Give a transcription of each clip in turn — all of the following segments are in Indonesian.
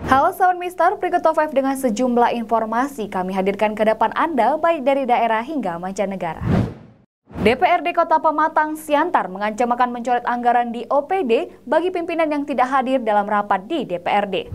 Halo Sound Mister, berikut Top 5 dengan sejumlah informasi kami hadirkan ke depan Anda baik dari daerah hingga mancanegara. DPRD Kota Pematang Siantar mengancam akan mencoret anggaran di OPD bagi pimpinan yang tidak hadir dalam rapat di DPRD.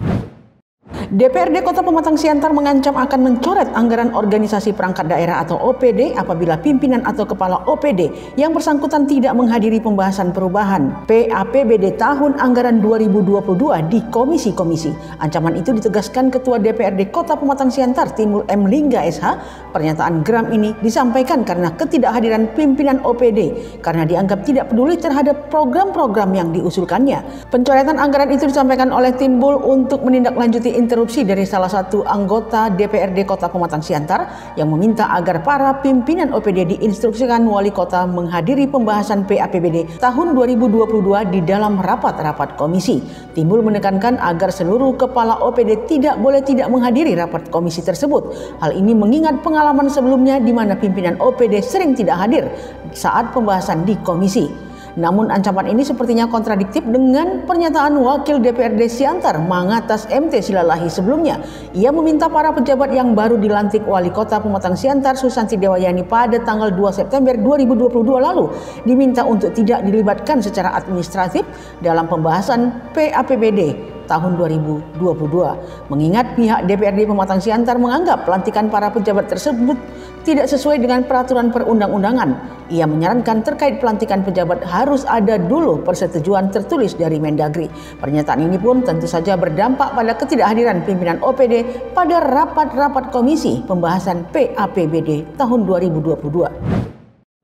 DPRD Kota Pematang Siantar mengancam akan mencoret anggaran organisasi perangkat daerah atau OPD apabila pimpinan atau kepala OPD yang bersangkutan tidak menghadiri pembahasan perubahan PAPBD tahun anggaran 2022 di komisi-komisi. Ancaman itu ditegaskan Ketua DPRD Kota Pematang Siantar Timur M. Lingga SH. Pernyataan geram ini disampaikan karena ketidakhadiran pimpinan OPD karena dianggap tidak peduli terhadap program-program yang diusulkannya. Pencoretan anggaran itu disampaikan oleh Timbul untuk menindaklanjuti interupsi dari salah satu anggota DPRD Kota Pematang Siantar yang meminta agar para pimpinan OPD diinstruksikan wali kota menghadiri pembahasan PAPBD tahun 2022 di dalam rapat-rapat komisi. Timbul menekankan agar seluruh kepala OPD tidak boleh tidak menghadiri rapat komisi tersebut. Hal ini mengingat pengalaman sebelumnya di mana pimpinan OPD sering tidak hadir saat pembahasan di komisi. Namun ancaman ini sepertinya kontradiktif dengan pernyataan Wakil DPRD Siantar Mangatas MT Silalahi sebelumnya. Ia meminta para pejabat yang baru dilantik Wali Kota Pematang Siantar Susanti Dewayani pada tanggal 2 September 2022 lalu diminta untuk tidak dilibatkan secara administratif dalam pembahasan PAPBD tahun 2022. Mengingat pihak DPRD Pematang Siantar menganggap pelantikan para pejabat tersebut tidak sesuai dengan peraturan perundang-undangan. Ia menyarankan terkait pelantikan pejabat harus ada dulu persetujuan tertulis dari Mendagri. Pernyataan ini pun tentu saja berdampak pada ketidakhadiran pimpinan OPD pada rapat-rapat komisi pembahasan PAPBD tahun 2022.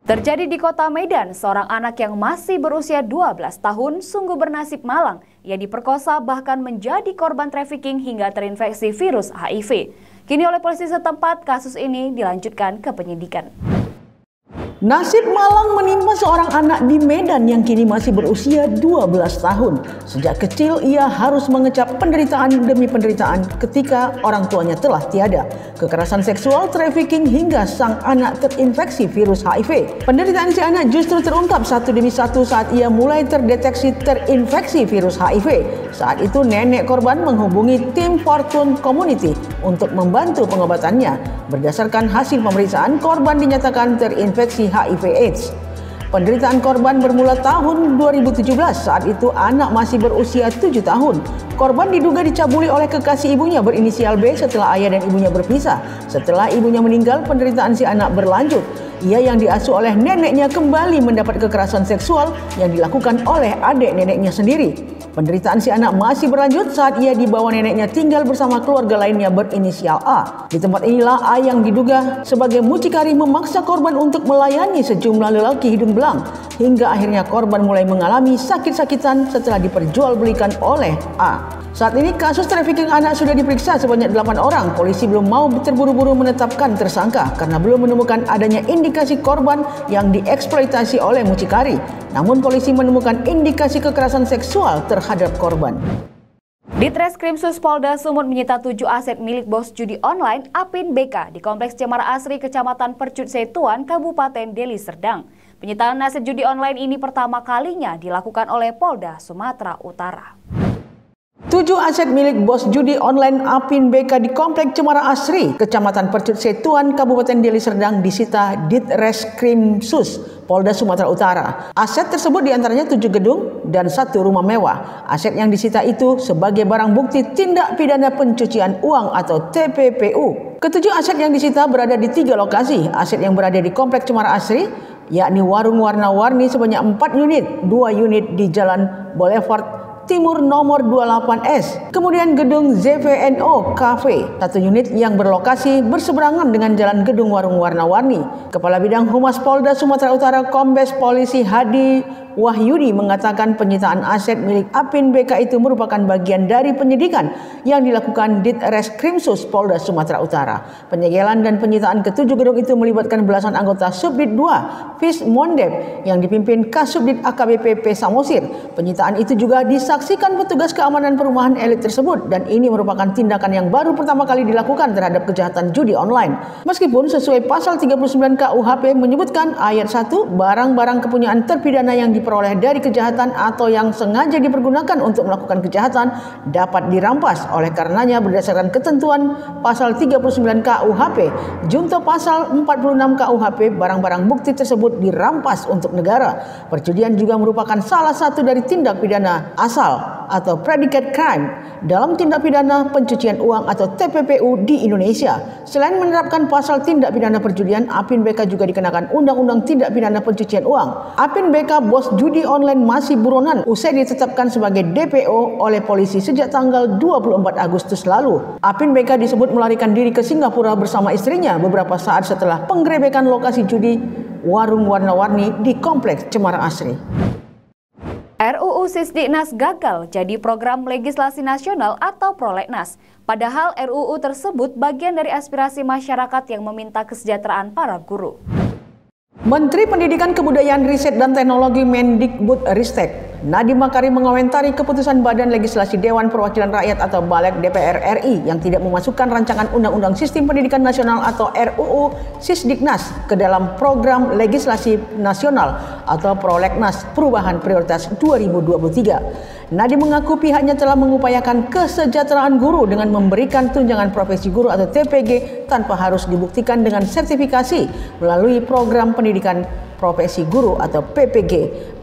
Terjadi di Kota Medan, seorang anak yang masih berusia 12 tahun sungguh bernasib malang. Ia diperkosa bahkan menjadi korban trafficking hingga terinfeksi virus HIV. Kini oleh polisi setempat, kasus ini dilanjutkan ke penyidikan. Nasib malang menimpa seorang anak di Medan yang kini masih berusia 12 tahun. Sejak kecil ia harus mengecap penderitaan demi penderitaan ketika orang tuanya telah tiada. Kekerasan seksual, trafficking hingga sang anak terinfeksi virus HIV. Penderitaan si anak justru terungkap satu demi satu saat ia mulai terdeteksi terinfeksi virus HIV. Saat itu nenek korban menghubungi tim Fortune Community untuk membantu pengobatannya. Berdasarkan hasil pemeriksaan, korban dinyatakan terinfeksi HIV/AIDS. Penderitaan korban bermula tahun 2017. Saat itu anak masih berusia 7 tahun. Korban diduga dicabuli oleh kekasih ibunya berinisial B setelah ayah dan ibunya berpisah. Setelah ibunya meninggal, penderitaan si anak berlanjut. Ia yang diasuh oleh neneknya kembali mendapat kekerasan seksual yang dilakukan oleh adik neneknya sendiri. Penderitaan si anak masih berlanjut saat ia dibawa neneknya tinggal bersama keluarga lainnya berinisial A. Di tempat inilah A yang diduga sebagai mucikari memaksa korban untuk melayani sejumlah lelaki hidung belang. Hingga akhirnya korban mulai mengalami sakit-sakitan setelah diperjualbelikan oleh A. Saat ini kasus trafficking anak sudah diperiksa sebanyak 8 orang. Polisi belum mau terburu-buru menetapkan tersangka karena belum menemukan adanya indikasi korban yang dieksploitasi oleh mucikari. Namun polisi menemukan indikasi kekerasan seksual terhadap korban. Ditreskrimsus Polda Sumut menyita 7 aset milik bos judi online Apin BK di Kompleks Cemara Asri, Kecamatan Percut Setuan, Kabupaten Deli Serdang. Penyitaan aset judi online ini pertama kalinya dilakukan oleh Polda Sumatera Utara. 7 aset milik bos judi online Apin BK di Kompleks Cemara Asri, Kecamatan Percut Setuan, Kabupaten Deli Serdang disita Ditreskrimsus Polda Sumatera Utara. Aset tersebut diantaranya 7 gedung dan 1 rumah mewah. Aset yang disita itu sebagai barang bukti tindak pidana pencucian uang atau TPPU. Ketujuh aset yang disita berada di 3 lokasi. Aset yang berada di Kompleks Cemara Asri, yakni warung warna-warni sebanyak 4 unit, 2 unit di Jalan Boulevard Timur nomor 28S. Kemudian gedung ZVNO Cafe, 1 unit yang berlokasi berseberangan dengan jalan gedung warung warna-warni. Kepala Bidang Humas Polda Sumatera Utara Kombes Polisi Hadi Wahyudi mengatakan penyitaan aset milik Apin BK itu merupakan bagian dari penyidikan yang dilakukan Ditreskrimsus Polda Sumatera Utara. Penyegelan dan penyitaan ke-7 gedung itu melibatkan belasan anggota Subdit 2 Fis Mondep yang dipimpin Kasubdit AKBP P. Samosir. Penyitaan itu juga disaksikan disaksikan petugas keamanan perumahan elit tersebut dan ini merupakan tindakan yang baru pertama kali dilakukan terhadap kejahatan judi online. Meskipun sesuai pasal 39 KUHP menyebutkan ayat 1, barang-barang kepunyaan terpidana yang diperoleh dari kejahatan atau yang sengaja dipergunakan untuk melakukan kejahatan dapat dirampas. Oleh karenanya berdasarkan ketentuan pasal 39 KUHP junto pasal 46 KUHP, barang-barang bukti tersebut dirampas untuk negara. Perjudian juga merupakan salah satu dari tindak pidana asal atau predicate crime dalam tindak pidana pencucian uang atau TPPU di Indonesia. Selain menerapkan pasal tindak pidana perjudian, Apin BK juga dikenakan Undang-Undang Tindak Pidana Pencucian Uang. Apin BK bos judi online masih buronan usai ditetapkan sebagai DPO oleh polisi sejak tanggal 24 Agustus lalu. Apin BK disebut melarikan diri ke Singapura bersama istrinya beberapa saat setelah penggerebekan lokasi judi warung warna-warni di Kompleks Cemara Asri. RUU Sisdiknas gagal jadi program legislasi nasional atau prolegnas. Padahal RUU tersebut bagian dari aspirasi masyarakat yang meminta kesejahteraan para guru. Menteri Pendidikan Kebudayaan Riset dan Teknologi Mendikbudristek Nadiem Makarim mengomentari keputusan Badan Legislasi Dewan Perwakilan Rakyat atau BALEK DPR RI yang tidak memasukkan rancangan Undang-Undang Sistem Pendidikan Nasional atau RUU Sisdiknas ke dalam program legislasi nasional atau prolegnas perubahan prioritas 2023. Nadiem mengaku pihaknya telah mengupayakan kesejahteraan guru dengan memberikan tunjangan profesi guru atau TPG tanpa harus dibuktikan dengan sertifikasi melalui program pendidikan profesi guru atau PPG.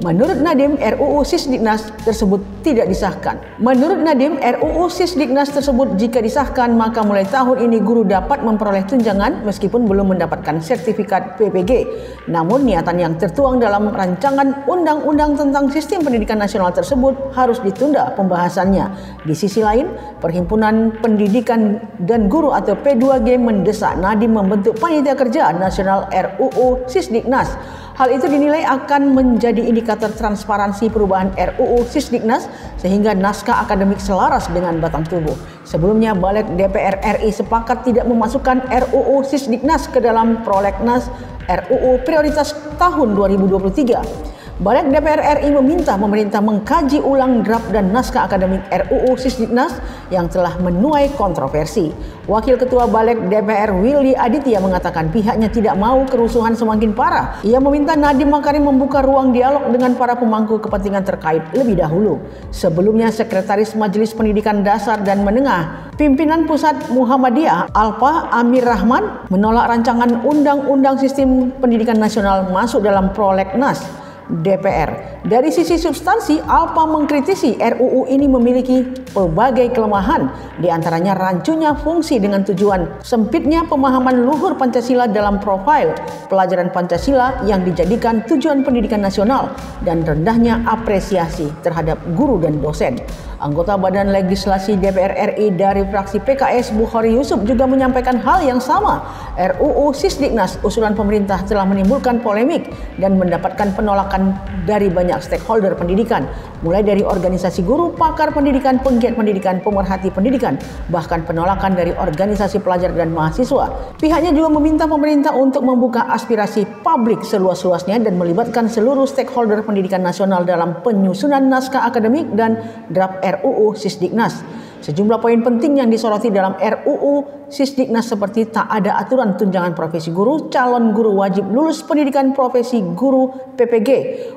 Menurut Nadiem, RUU Sisdiknas tersebut tidak disahkan. Menurut Nadiem, RUU Sisdiknas tersebut jika disahkan maka mulai tahun ini guru dapat memperoleh tunjangan meskipun belum mendapatkan sertifikat PPG. Namun niatan yang tertuang dalam rancangan undang-undang tentang sistem pendidikan nasional tersebut harus ditunda pembahasannya. Di sisi lain, Perhimpunan Pendidikan dan Guru atau P2G mendesak Nadiem membentuk panitia kerja nasional RUU Sisdiknas. Hal itu dinilai akan menjadi indikator transparansi perubahan RUU Sisdiknas sehingga naskah akademik selaras dengan batang tubuh. Sebelumnya, BALEK DPR RI sepakat tidak memasukkan RUU Sisdiknas ke dalam prolegnas RUU Prioritas tahun 2023. BALEK DPR RI meminta pemerintah mengkaji ulang draft dan naskah akademik RUU Sisdiknas yang telah menuai kontroversi. Wakil Ketua BALEK DPR Willy Aditya mengatakan pihaknya tidak mau kerusuhan semakin parah. Ia meminta Nadiem Makarim membuka ruang dialog dengan para pemangku kepentingan terkait lebih dahulu. Sebelumnya, Sekretaris Majelis Pendidikan Dasar dan Menengah Pimpinan Pusat Muhammadiyah Alpa Amir Rahman menolak rancangan Undang-Undang Sistem Pendidikan Nasional masuk dalam prolegnas DPR. Dari sisi substansi, Alpa mengkritisi RUU ini memiliki berbagai kelemahan, di antaranya rancunya fungsi dengan tujuan sempitnya pemahaman luhur Pancasila dalam profil pelajaran Pancasila yang dijadikan tujuan pendidikan nasional dan rendahnya apresiasi terhadap guru dan dosen. Anggota Badan Legislasi DPR RI dari fraksi PKS Bukhari Yusuf juga menyampaikan hal yang sama. RUU Sisdiknas usulan pemerintah telah menimbulkan polemik dan mendapatkan penolakan dari banyak stakeholder pendidikan, mulai dari organisasi guru, pakar pendidikan, penggiat pendidikan, pemerhati pendidikan, bahkan penolakan dari organisasi pelajar dan mahasiswa. Pihaknya juga meminta pemerintah untuk membuka aspirasi publik seluas-luasnya dan melibatkan seluruh stakeholder pendidikan nasional dalam penyusunan naskah akademik dan draft RUU Sisdiknas. Sejumlah poin penting yang disoroti dalam RUU Sisdiknas seperti tak ada aturan tunjangan profesi guru, calon guru wajib lulus pendidikan profesi guru PPG,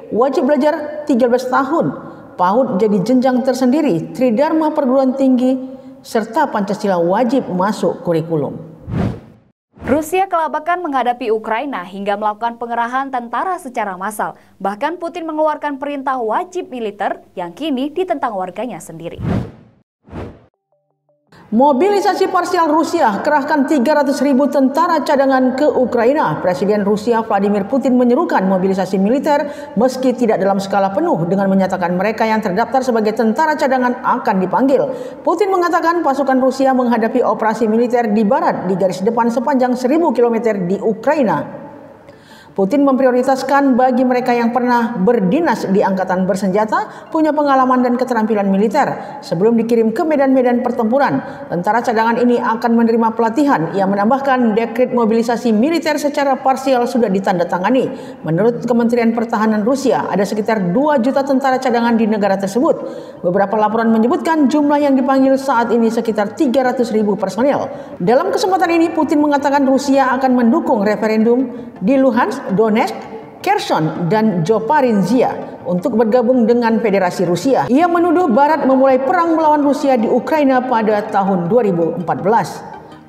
wajib belajar 13 tahun, PAUD jadi jenjang tersendiri, Tridharma perguruan tinggi, serta Pancasila wajib masuk kurikulum. Rusia kelabakan menghadapi Ukraina hingga melakukan pengerahan tentara secara massal. Bahkan Putin mengeluarkan perintah wajib militer yang kini ditentang warganya sendiri. Mobilisasi parsial Rusia kerahkan 300.000 tentara cadangan ke Ukraina. Presiden Rusia Vladimir Putin menyerukan mobilisasi militer meski tidak dalam skala penuh dengan menyatakan mereka yang terdaftar sebagai tentara cadangan akan dipanggil. Putin mengatakan pasukan Rusia menghadapi operasi militer di barat di garis depan sepanjang 1.000 km di Ukraina. Putin memprioritaskan bagi mereka yang pernah berdinas di angkatan bersenjata, punya pengalaman dan keterampilan militer. Sebelum dikirim ke medan-medan pertempuran, tentara cadangan ini akan menerima pelatihan. Ia menambahkan dekret mobilisasi militer secara parsial sudah ditandatangani. Menurut Kementerian Pertahanan Rusia, ada sekitar 2 juta tentara cadangan di negara tersebut. Beberapa laporan menyebutkan jumlah yang dipanggil saat ini sekitar 300.000 personel. Dalam kesempatan ini, Putin mengatakan Rusia akan mendukung referendum di Luhansk, Donetsk, Kherson, dan Zaporizhia untuk bergabung dengan Federasi Rusia. Ia menuduh Barat memulai perang melawan Rusia di Ukraina pada tahun 2014.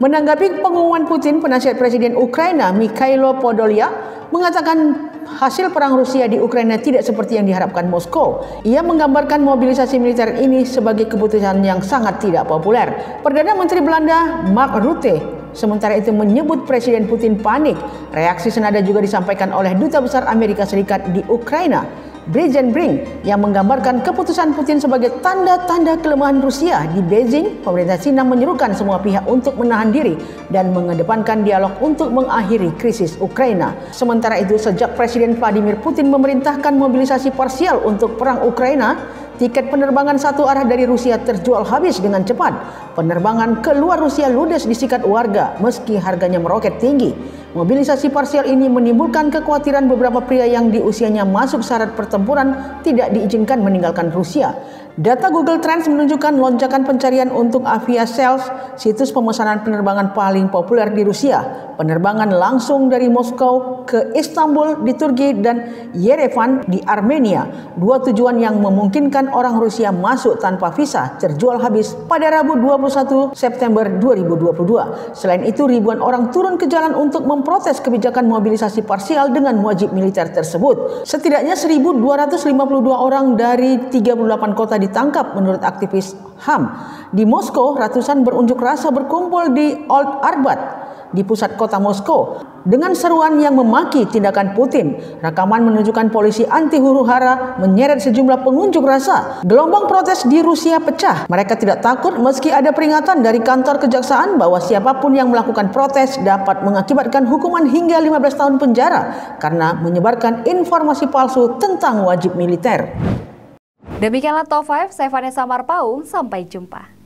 Menanggapi pengumuman Putin, penasihat Presiden Ukraina Mikhailo Podolyak mengatakan hasil perang Rusia di Ukraina tidak seperti yang diharapkan Moskow. Ia menggambarkan mobilisasi militer ini sebagai keputusan yang sangat tidak populer. Perdana Menteri Belanda Mark Rutte sementara itu menyebut Presiden Putin panik. Reaksi senada juga disampaikan oleh Duta Besar Amerika Serikat di Ukraina, Bridget Brink, yang menggambarkan keputusan Putin sebagai tanda-tanda kelemahan Rusia. Di Beijing, pemerintah Cina menyerukan semua pihak untuk menahan diri dan mengedepankan dialog untuk mengakhiri krisis Ukraina. Sementara itu, sejak Presiden Vladimir Putin memerintahkan mobilisasi parsial untuk perang Ukraina, tiket penerbangan satu arah dari Rusia terjual habis dengan cepat. Penerbangan keluar Rusia ludes disikat warga meski harganya meroket tinggi. Mobilisasi parsial ini menimbulkan kekhawatiran beberapa pria yang di usianya masuk syarat pertempuran tidak diizinkan meninggalkan Rusia. Data Google Trends menunjukkan lonjakan pencarian untuk Aviasales, situs pemesanan penerbangan paling populer di Rusia. Penerbangan langsung dari Moskow ke Istanbul di Turki dan Yerevan di Armenia, 2 tujuan yang memungkinkan orang Rusia masuk tanpa visa, terjual habis pada Rabu 21 September 2022. Selain itu, ribuan orang turun ke jalan untuk memprotes kebijakan mobilisasi parsial dengan wajib militer tersebut. Setidaknya 1.252 orang dari 38 kota ditangkap menurut aktivis HAM. Di Moskow, ratusan berunjuk rasa berkumpul di Old Arbat di pusat kota Moskow dengan seruan yang memaki tindakan Putin. Rekaman menunjukkan polisi anti huru-hara menyeret sejumlah pengunjuk rasa. Gelombang protes di Rusia pecah. Mereka tidak takut meski ada peringatan dari kantor kejaksaan bahwa siapapun yang melakukan protes dapat mengakibatkan hukuman hingga 15 tahun penjara karena menyebarkan informasi palsu tentang wajib militer. Demikianlah Top 5, saya Vanessa Marpaung, sampai jumpa.